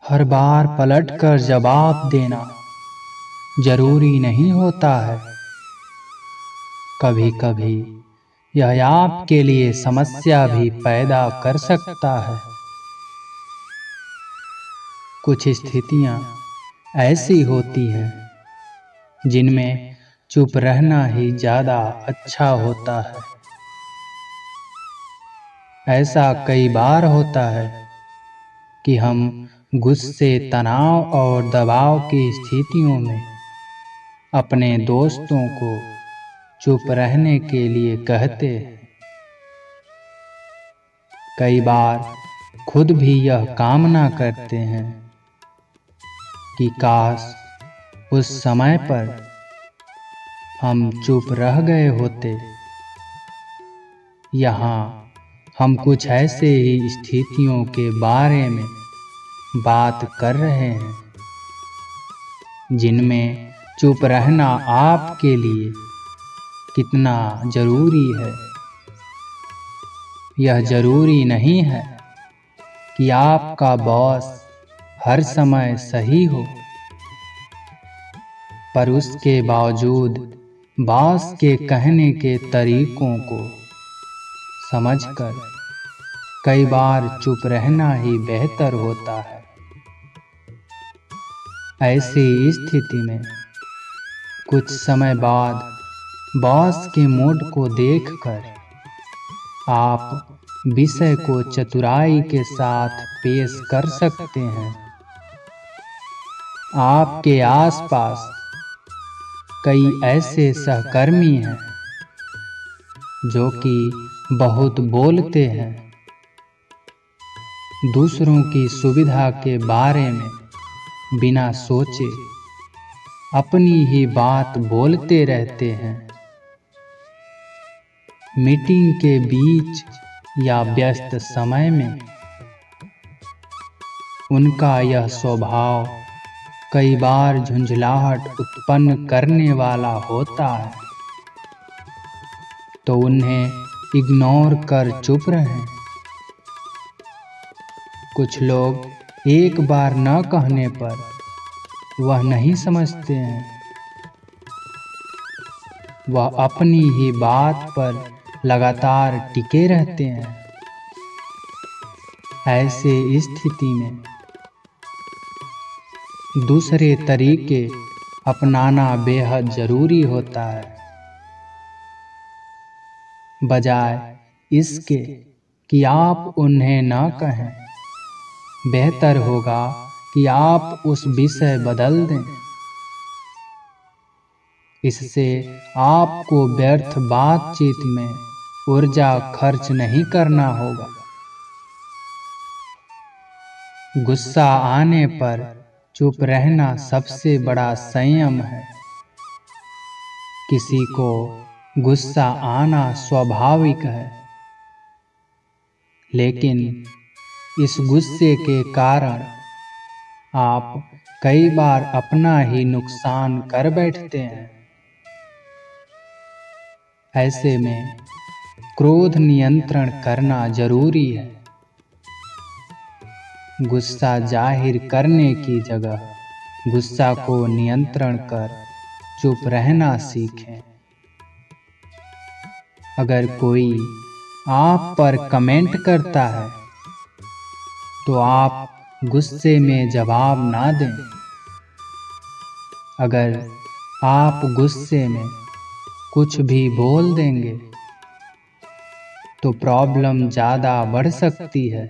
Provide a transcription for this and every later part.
हर बार पलटकर जवाब देना जरूरी नहीं होता है। कभी कभी यह आपके लिए समस्या भी पैदा कर सकता है। कुछ स्थितियां ऐसी होती हैं जिनमें चुप रहना ही ज्यादा अच्छा होता है। ऐसा कई बार होता है कि हम गुस्से, तनाव और दबाव की स्थितियों में अपने दोस्तों को चुप रहने के लिए कहते हैं। कई बार खुद भी यह कामना करते हैं कि काश उस समय पर हम चुप रह गए होते। यहाँ हम कुछ ऐसे ही स्थितियों के बारे में बात कर रहे हैं जिनमें चुप रहना आपके लिए कितना जरूरी है। यह जरूरी नहीं है कि आपका बॉस हर समय सही हो, पर उसके बावजूद बॉस के कहने के तरीकों को समझकर कई बार चुप रहना ही बेहतर होता है। ऐसी स्थिति में कुछ समय बाद बॉस के मूड को देखकर आप विषय को चतुराई के साथ पेश कर सकते हैं। आपके आसपास कई ऐसे सहकर्मी हैं जो कि बहुत बोलते हैं, दूसरों की सुविधा के बारे में बिना सोचे अपनी ही बात बोलते रहते हैं। मीटिंग के बीच या व्यस्त समय में उनका यह स्वभाव कई बार झुंझलाहट उत्पन्न करने वाला होता है, तो उन्हें इग्नोर कर चुप रहें। कुछ लोग एक बार न कहने पर वह नहीं समझते हैं, वह अपनी ही बात पर लगातार टिके रहते हैं। ऐसे स्थिति में दूसरे तरीके अपनाना बेहद जरूरी होता है। बजाय इसके कि आप उन्हें न कहें, बेहतर होगा कि आप उस विषय बदल दें। इससे आपको व्यर्थ बातचीत में ऊर्जा खर्च नहीं करना होगा। गुस्सा आने पर चुप रहना सबसे बड़ा संयम है। किसी को गुस्सा आना स्वाभाविक है, लेकिन इस गुस्से के कारण आप कई बार अपना ही नुकसान कर बैठते हैं। ऐसे में क्रोध नियंत्रण करना जरूरी है। गुस्सा जाहिर करने की जगह गुस्सा को नियंत्रण कर चुप रहना सीखें। अगर कोई आप पर कमेंट करता है तो आप गुस्से में जवाब ना दें। अगर आप गुस्से में कुछ भी बोल देंगे तो प्रॉब्लम ज़्यादा बढ़ सकती है।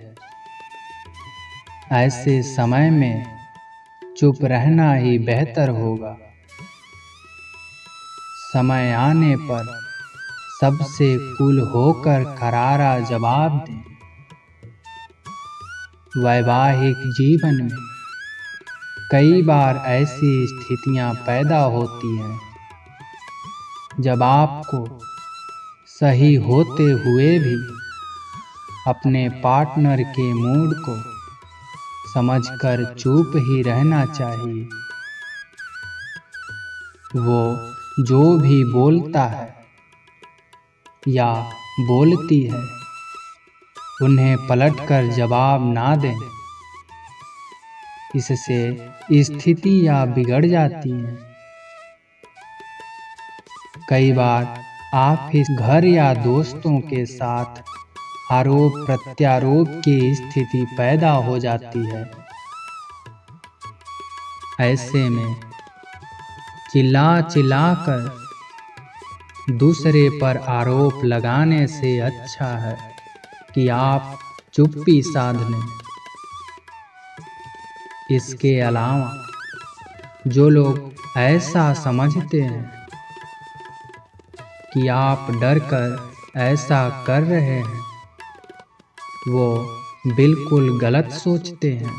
ऐसे समय में चुप रहना ही बेहतर होगा। समय आने पर सबसे कूल होकर करारा जवाब दें। वैवाहिक जीवन में कई बार ऐसी स्थितियां पैदा होती हैं जब आपको सही होते हुए भी अपने पार्टनर के मूड को समझकर चुप ही रहना चाहिए। वो जो भी बोलता है या बोलती है उन्हें पलटकर जवाब ना दें। इससे स्थितियां बिगड़ जाती हैं। कई बार ऑफिस, घर या दोस्तों के साथ आरोप प्रत्यारोप की स्थिति पैदा हो जाती है। ऐसे में चिल्ला चिल्लाकर दूसरे पर आरोप लगाने से अच्छा है कि आप चुप्पी साध लें। इसके अलावा जो लोग ऐसा समझते हैं कि आप डरकर ऐसा कर रहे हैं, वो बिल्कुल गलत सोचते हैं।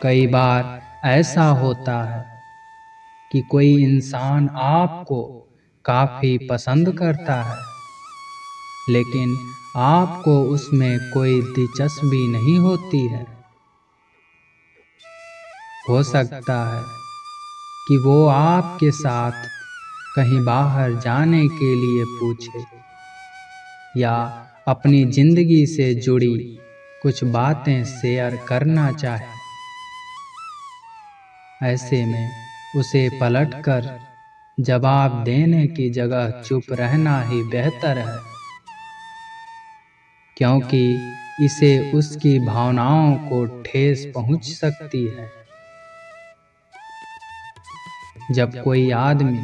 कई बार ऐसा होता है कि कोई इंसान आपको काफी पसंद करता है, लेकिन आपको उसमें कोई दिलचस्पी नहीं होती है। हो सकता है कि वो आपके साथ कहीं बाहर जाने के लिए पूछे या अपनी जिंदगी से जुड़ी कुछ बातें शेयर करना चाहे। ऐसे में उसे पलटकर जवाब देने की जगह चुप रहना ही बेहतर है, क्योंकि इसे उसकी भावनाओं को ठेस पहुंच सकती है। जब कोई आदमी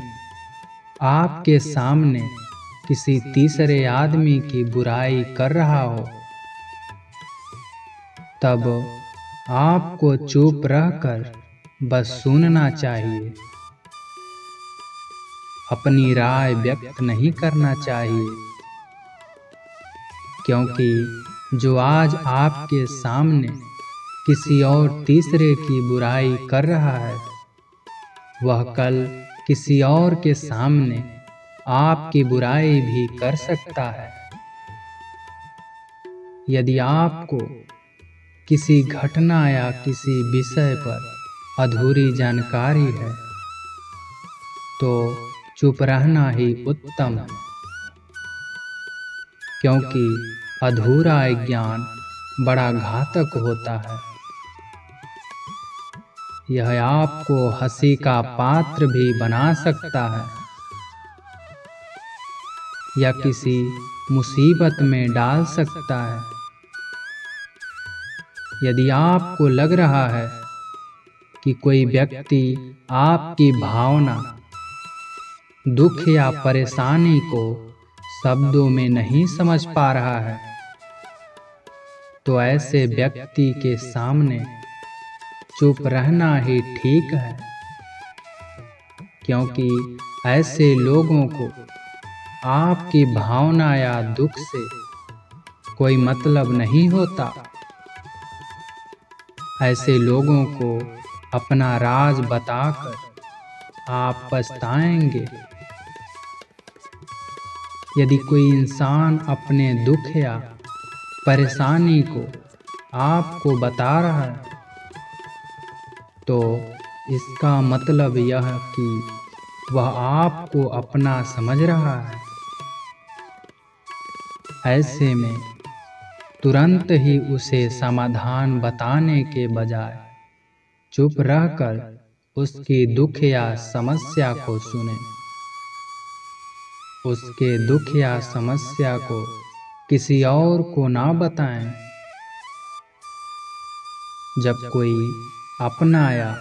आपके सामने किसी तीसरे आदमी की बुराई कर रहा हो, तब आपको चुप रहकर बस सुनना चाहिए। अपनी राय व्यक्त नहीं करना चाहिए, क्योंकि जो आज आपके सामने किसी और तीसरे की बुराई कर रहा है, वह कल किसी और के सामने आपकी बुराई भी कर सकता है। यदि आपको किसी घटना या किसी विषय पर अधूरी जानकारी है, तो चुप रहना ही उत्तम है, क्योंकि अधूरा ज्ञान बड़ा घातक होता है। यह आपको हंसी का पात्र भी बना सकता है या किसी मुसीबत में डाल सकता है। यदि आपको लग रहा है कि कोई व्यक्ति आपकी भावना, दुख या परेशानी को शब्दों में नहीं समझ पा रहा है, तो ऐसे व्यक्ति के सामने चुप रहना ही ठीक है, क्योंकि ऐसे लोगों को आपकी भावना या दुख से कोई मतलब नहीं होता। ऐसे लोगों को अपना राज बताकर आप पछताएंगे। यदि कोई इंसान अपने दुख या परेशानी को आपको बता रहा है, तो इसका मतलब यह कि वह आपको अपना समझ रहा है। ऐसे में तुरंत ही उसे समाधान बताने के बजाय चुप रहकर उसकी दुख या समस्या को सुनें। उसके दुख या समस्या को किसी और को ना बताएं। जब कोई अपना या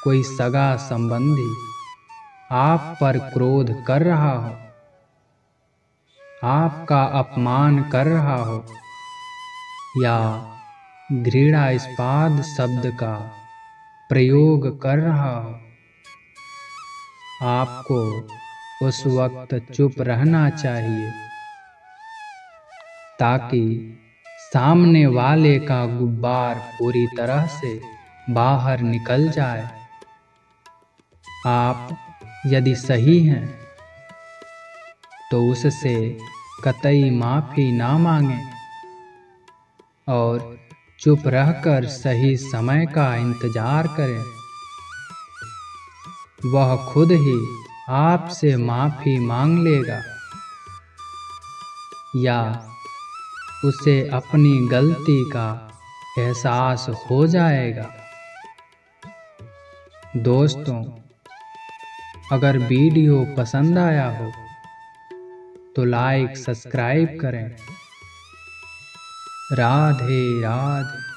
कोई सगा संबंधी आप पर क्रोध कर रहा हो, आपका अपमान कर रहा हो या घृणास्पद शब्द का प्रयोग कर रहा हो, आपको उस वक्त चुप रहना चाहिए, ताकि सामने वाले का गुब्बार पूरी तरह से बाहर निकल जाए। आप यदि सही हैं, तो उससे कतई माफी ना मांगें और चुप रहकर सही समय का इंतजार करें। वह खुद ही आपसे माफी मांग लेगा या उसे अपनी गलती का एहसास हो जाएगा। दोस्तों, अगर वीडियो पसंद आया हो तो लाइक सब्सक्राइब करें। राधे राधे।